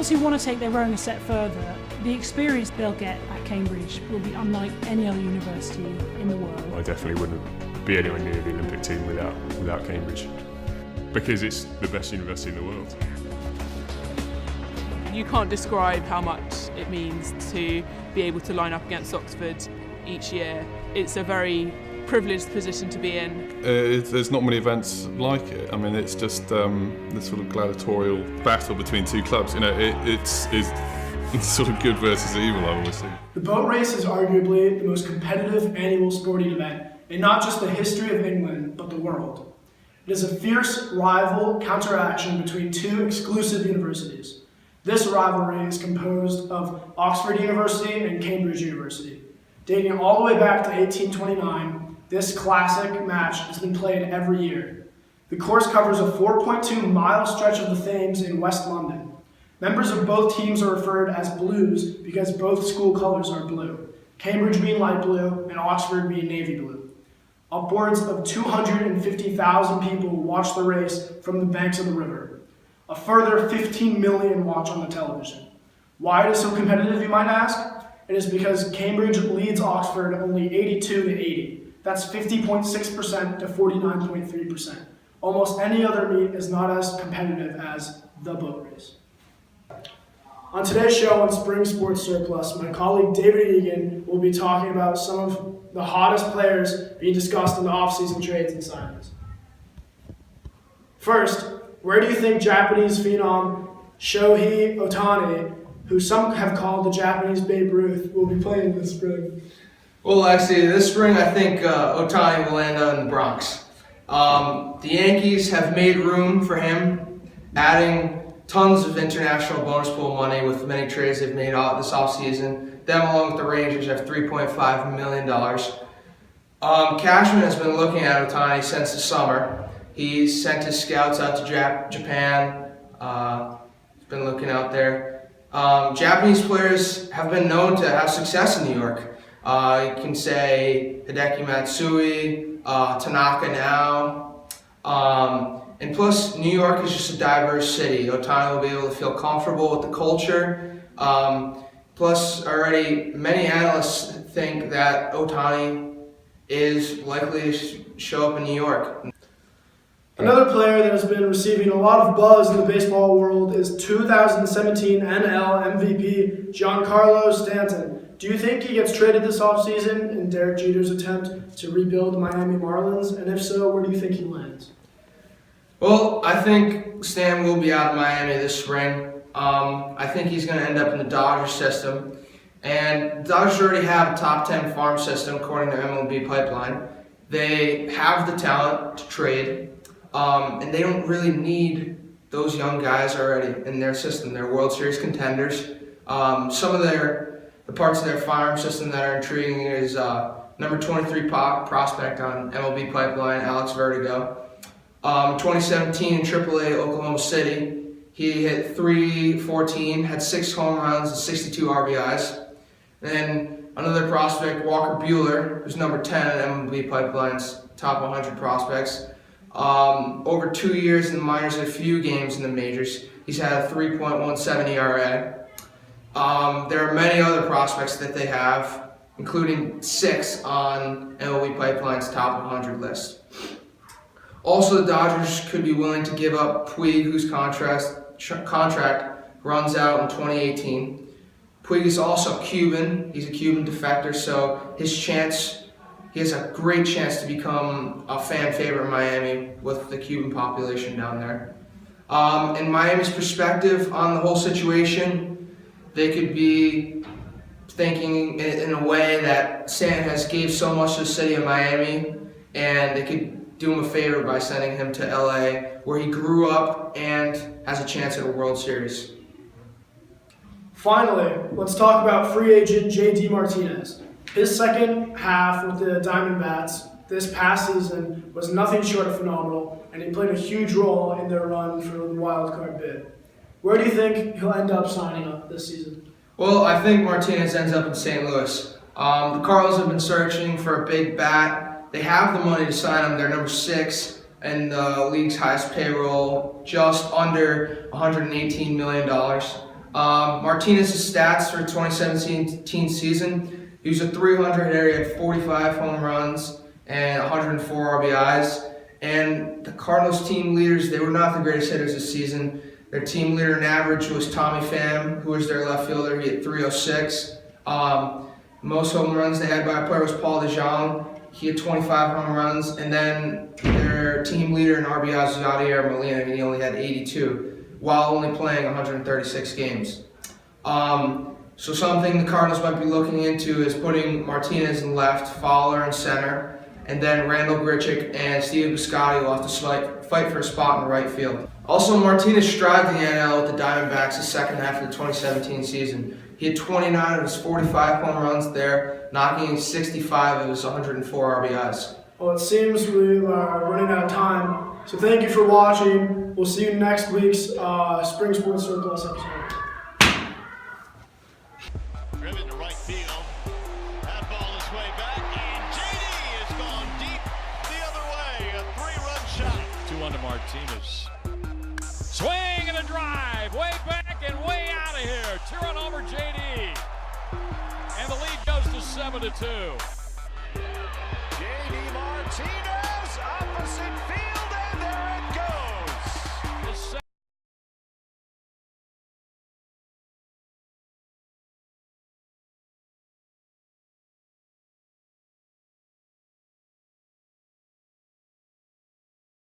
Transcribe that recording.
those who want to take their rowing a step further, the experience they'll get at Cambridge will be unlike any other university in the world. I definitely wouldn't be anywhere near the Olympic team without Cambridge, because it's the best university in the world. You can't describe how much it means to be able to line up against Oxford each year. It's a very privileged position to be in. There's not many events like it. I mean, it's just this sort of gladiatorial battle between two clubs. You know, it's sort of good versus evil, I always think. The boat race is arguably the most competitive annual sporting event in not just the history of England, but the world. It is a fierce rival counteraction between two exclusive universities. This rivalry is composed of Oxford University and Cambridge University. Dating all the way back to 1829, this classic match has been played every year. The course covers a 4.2-mile stretch of the Thames in West London. Members of both teams are referred as Blues because both school colors are blue, Cambridge being light blue and Oxford being navy blue. Upwards of 250,000 people watch the race from the banks of the river. A further 15 million watch on the television. Why it is so competitive, you might ask? It is because Cambridge leads Oxford only 82 to 80. That's 50.6% to 49.3%. Almost any other meet is not as competitive as the boat race. On today's show on Spring Sports Surplus, my colleague David Egan will be talking about some of the hottest players being discussed in the off-season trades and signings. First, where do you think Japanese phenom Shohei Ohtani, who some have called the Japanese Babe Ruth, will be playing this spring? Well, actually, this spring I think Ohtani will end up in the Bronx. The Yankees have made room for him, adding tons of international bonus pool money with many trades they've made this offseason. Them along with the Rangers have $3.5 million. Cashman has been looking at Ohtani since the summer. He's sent his scouts out to Japan. He's been looking out there. Japanese players have been known to have success in New York. You can say Hideki Matsui, Tanaka now. And plus, New York is just a diverse city. Ohtani will be able to feel comfortable with the culture. Plus, already many analysts think that Ohtani is likely to show up in New York. Another player that has been receiving a lot of buzz in the baseball world is 2017 NL MVP Giancarlo Stanton. Do you think he gets traded this offseason in Derek Jeter's attempt to rebuild the Miami Marlins? And if so, where do you think he lands? Well, I think Stan will be out of Miami this spring. I think he's going to end up in the Dodgers system. And the Dodgers already have a top 10 farm system according to MLB Pipeline. They have the talent to trade. And they don't really need those young guys already in their system. They're World Series contenders. Some of the parts of their farm system that are intriguing is number 23 prospect on MLB Pipeline, Alex Vertigo. 2017 in AAA Oklahoma City, he hit .314, had 6 home runs and 62 RBIs. And then another prospect, Walker Buehler, who's number 10 at MLB Pipeline's top 100 prospects. Over 2 years in the minors and a few games in the majors, he's had a 3.17 ERA. There are many other prospects that they have, including 6 on MLB Pipeline's top 100 list. Also, the Dodgers could be willing to give up Puig, whose contract runs out in 2018. Puig is also Cuban. He's a Cuban defector, so he has a great chance to become a fan favorite in Miami with the Cuban population down there. In Miami's perspective on the whole situation, they could be thinking in a way that Stan has gave so much to the city of Miami, and they could do him a favor by sending him to LA, where he grew up and has a chance at a World Series. Finally, let's talk about free agent J.D. Martinez. His second half with the Diamondbacks this past season was nothing short of phenomenal, and he played a huge role in their run for the wild card bid. Where do you think he'll end up signing up this season? Well, I think Martinez ends up in St. Louis. The Cardinals have been searching for a big bat. They have the money to sign him. They're number 6 in the league's highest payroll, just under $118 million. Martinez's stats for 2017 season, he was a 300 hitter, he had 45 home runs and 104 RBIs. And the Cardinals team leaders, they were not the greatest hitters this season. Their team leader in average was Tommy Pham, who was their left fielder. He had 306. Most home runs they had by a player was Paul DeJong. He had 25 home runs. And then their team leader in RBIs was Yadier Molina, and he only had 82, while only playing 136 games. So something the Cardinals might be looking into is putting Martinez in left, Fowler in center, and then Randall Grichuk and Steve Biscotti will have to fight for a spot in right field. Also, Martinez strived in the NL with the Diamondbacks the second half of the 2017 season. He had 29 of his 45 home runs there, knocking in 65 of his 104 RBIs. Well, it seems we are running out of time, so thank you for watching. We'll see you next week's Spring Sports Surplus episode. Driven to right field. That ball is way back, and JD has gone deep the other way. A 3-run shot. 2-1 to Martinez. Swing and a drive, way back and way out of here. 2-run homer, JD. And the lead goes to 7-2. JD Martinez.